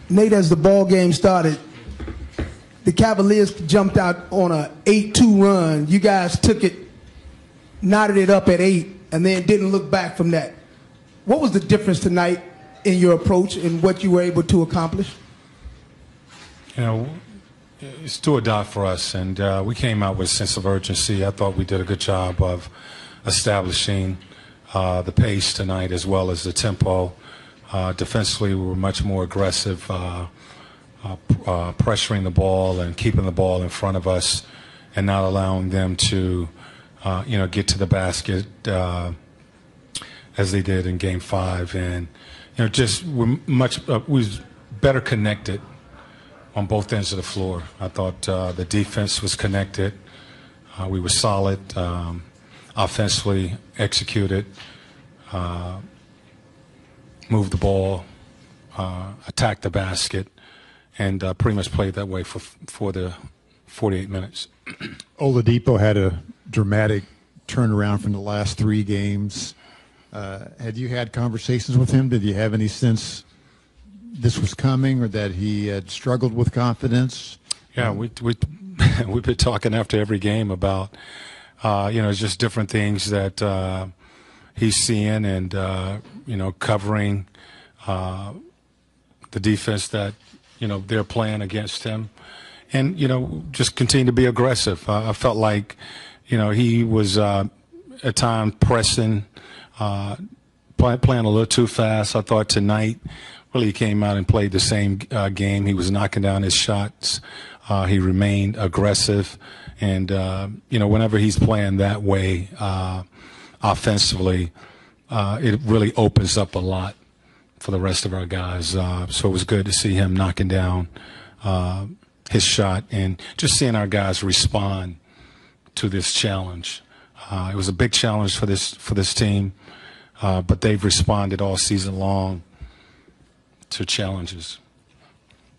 Nate, as the ball game started, the Cavaliers jumped out on a 8-2 run. You guys took it, knotted it up at 8, and then didn't look back from that. What was the difference tonight in your approach and what you were able to accomplish? You know, it's do or die for us, and we came out with a sense of urgency. I thought we did a good job of establishing the pace tonight as well as the tempo. Defensively, we were much more aggressive, pressuring the ball and keeping the ball in front of us and not allowing them to, get to the basket as they did in Game 5. And, just we was better connected on both ends of the floor. I thought the defense was connected. We were solid, offensively executed, moved the ball, attacked the basket, and pretty much played that way for the 48 minutes. Oladipo had a dramatic turnaround from the last 3 games. Had you had conversations with him? Did you have any sense this was coming or that he had struggled with confidence? Yeah, we've been talking after every game about, just different things that he's seeing and, covering the defense that, they're playing against him. And, just continue to be aggressive. I felt like, he was at times pressing, playing a little too fast. I thought tonight really he came out and played the same game. He was knocking down his shots. He remained aggressive. And, whenever he's playing that way offensively, it really opens up a lot for the rest of our guys. So it was good to see him knocking down his shot and just seeing our guys respond to this challenge. It was a big challenge for this team, but they've responded all season long to challenges.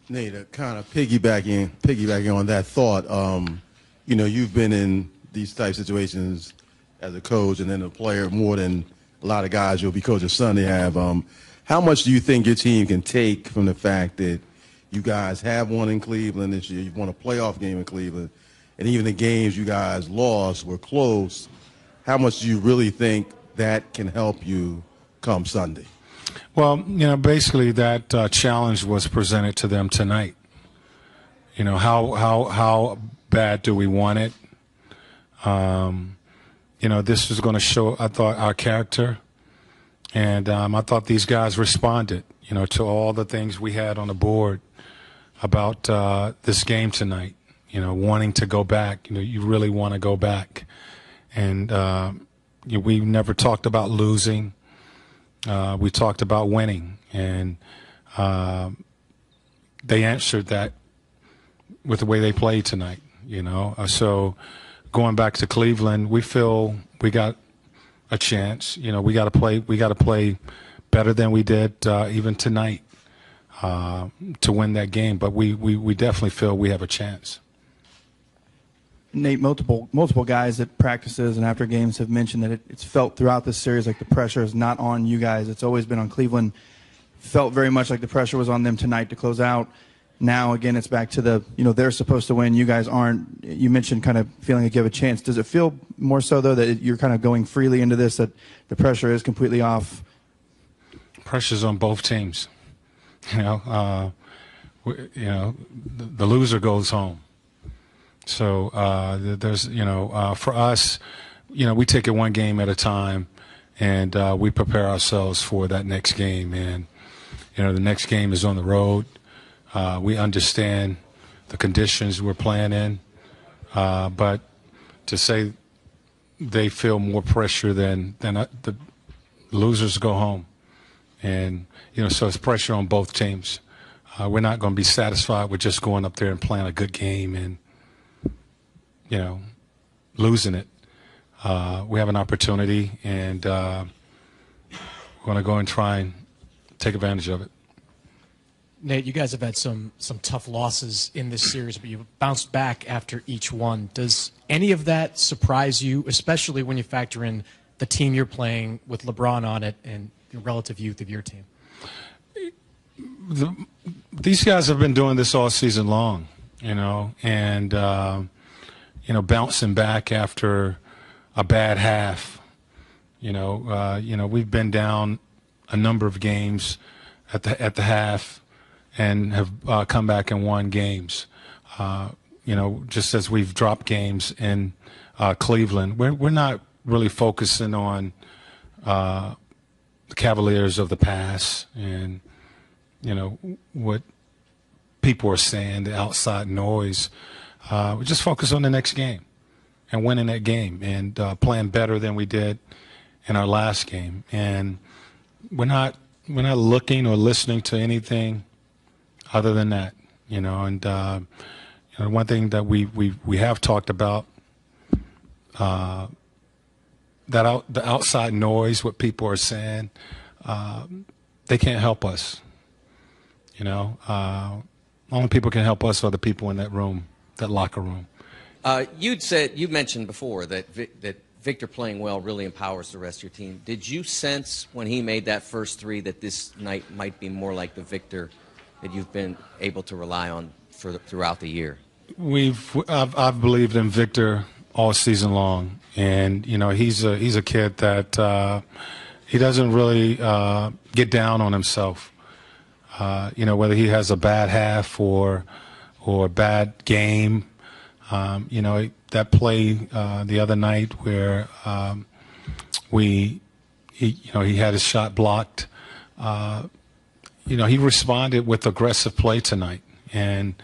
Nate, kind of piggybacking on that thought, you've been in these type situations as a coach and then a player more than a lot of guys you'll be coaching Sunday have. How much do you think your team can take from the fact that you guys have won in Cleveland this year, you've won a playoff game in Cleveland, and even the games you guys lost were close? How much do you really think that can help you come Sunday? Well, basically that challenge was presented to them tonight. How bad do we want it? This was going to show, I thought, our character. And I thought these guys responded, to all the things we had on the board about this game tonight, wanting to go back. You really want to go back. And we never talked about losing. We talked about winning. And they answered that with the way they played tonight, So going back to Cleveland, we feel we got a chance. We got to play better than we did even tonight to win that game. But we definitely feel we have a chance. Nate, multiple guys at practices and after games have mentioned that it's felt throughout this series like the pressure is not on you guys. It's always been on Cleveland. Felt very much like the pressure was on them tonight to close out. Now, again, it's back to the, they're supposed to win. You guys aren't. You mentioned kind of feeling like you have a chance. Does it feel more so, though, that you're kind of going freely into this, that the pressure is completely off? Pressure's on both teams. The loser goes home. So there's, for us, we take it one game at a time, and we prepare ourselves for that next game. And, the next game is on the road. We understand the conditions we're playing in, but to say they feel more pressure than the losers go home. And, so it's pressure on both teams. We're not going to be satisfied with just going up there and playing a good game and, losing it. We have an opportunity, and we're going to go and try and take advantage of it. Nate, you guys have had some tough losses in this series, but you've bounced back after each one. Does any of that surprise you, especially when you factor in the team you're playing with LeBron on it and the relative youth of your team? The these guys have been doing this all season long, and bouncing back after a bad half. We've been down a number of games at the half, and have come back and won games. Just as we've dropped games in Cleveland, we're not really focusing on the Cavaliers of the past and what people are saying, the outside noise. We just focus on the next game and winning that game and playing better than we did in our last game. And we're not looking or listening to anything other than that, And one thing that we have talked about, the outside noise, what people are saying, they can't help us. Only people can help us are the people in that room, that locker room. You mentioned before that Victor playing well really empowers the rest of your team. Did you sense when he made that first three that this night might be more like the Victor that you've been able to rely on throughout the year? I've believed in Victor all season long, and he's a kid that he doesn't really get down on himself. Whether he has a bad half or a bad game. That play the other night where he had his shot blocked. He responded with aggressive play tonight, and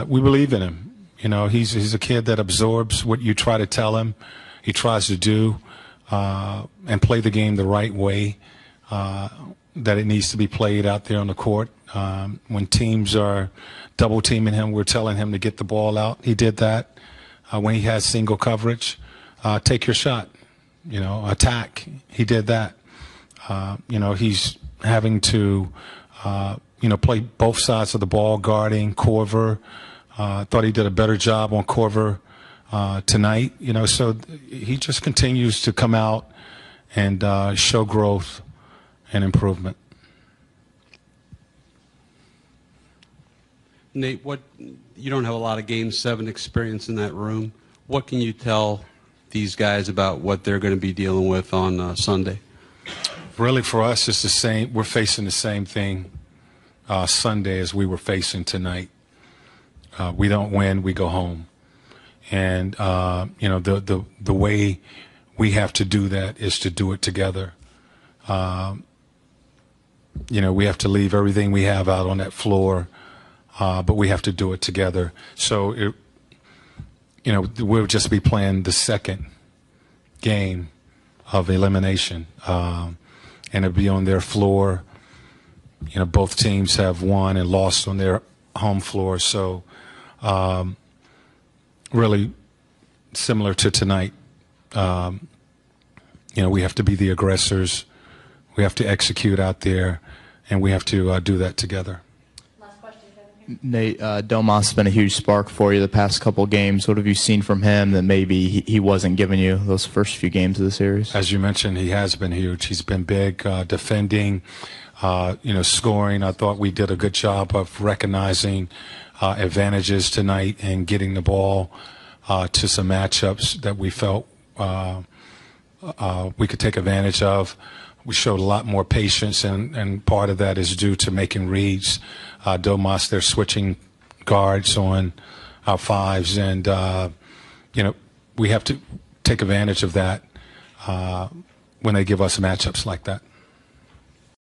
we believe in him. He's a kid that absorbs what you try to tell him. He tries to do and play the game the right way that it needs to be played out there on the court. When teams are double teaming him, we're telling him to get the ball out. He did that. When he has single coverage, take your shot, attack. He did that. He's having to, play both sides of the ball, guarding Korver. Thought he did a better job on Korver tonight. So he just continues to come out and show growth and improvement. Nate, you don't have a lot of Game 7 experience in that room. What can you tell these guys about what they're going to be dealing with on Sunday? Really, for us, it's the same. We're facing the same thing Sunday as we were facing tonight. We don't win, we go home. And, the way we have to do that is to do it together. We have to leave everything we have out on that floor. But we have to do it together. So, we'll just be playing the second game of elimination. And it'll be on their floor. Both teams have won and lost on their home floor. So, really similar to tonight. We have to be the aggressors. We have to execute out there. And we have to do that together. Nate, Domas has been a huge spark for you the past couple of games. What have you seen from him that maybe he wasn't giving you those first few games of the series? As you mentioned, he has been huge. He's been big, defending, scoring. I thought we did a good job of recognizing advantages tonight and getting the ball to some matchups that we felt we could take advantage of. We showed a lot more patience, and part of that is due to making reads. Domas, they're switching guards on our fives, and, we have to take advantage of that when they give us matchups like that.